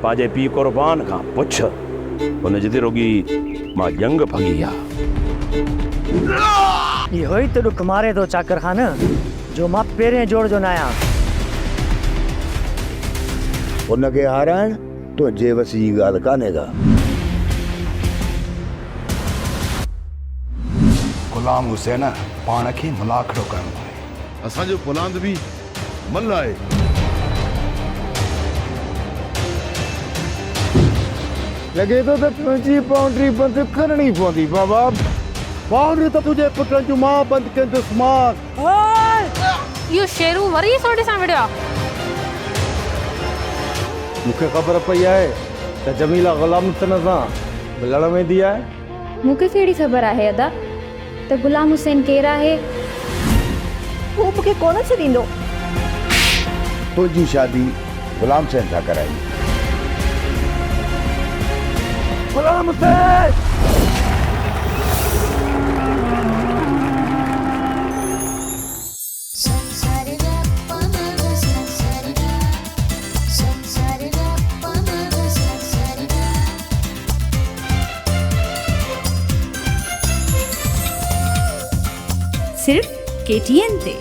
पाजे P कुर्बान का पुछ उन जिते रोगी मां जंग भगी आ। इहो ई तो दुख मारे तो चाकर खान जो मां पेरे जोड़ जो नाया उनके हाराइण तुंहिंजे वसी जी ॻाल्हि कान्हे का। गुलाम हुसैन पाण खे मुलाखड़ो करणो आहे। असांजो फुलांद बि मल आहे। लॻे थो त तुंहिंजी बाउंड्री बंदि करणी पवंदी बाबा। बाउंड्री त तुंहिंजे पुटनि जूं मां बंदि कंदुसि मां। इहो शेरू वरी सोडे सां विड़ियो आहे। मूंखे ख़बर पई आहे त जमीला गुलाम हुसैन सां मिलण वेंदी आहे। मूंखे कहिड़ी ख़बर आहे अदा त गुलाम हुसैन केरु आहे? वो मूंखे कोन छॾींदो। तुंहिंजी शादी गुलाम हुसैन सां कराई। गुलाम हुसैन सिर्फ KTN ते।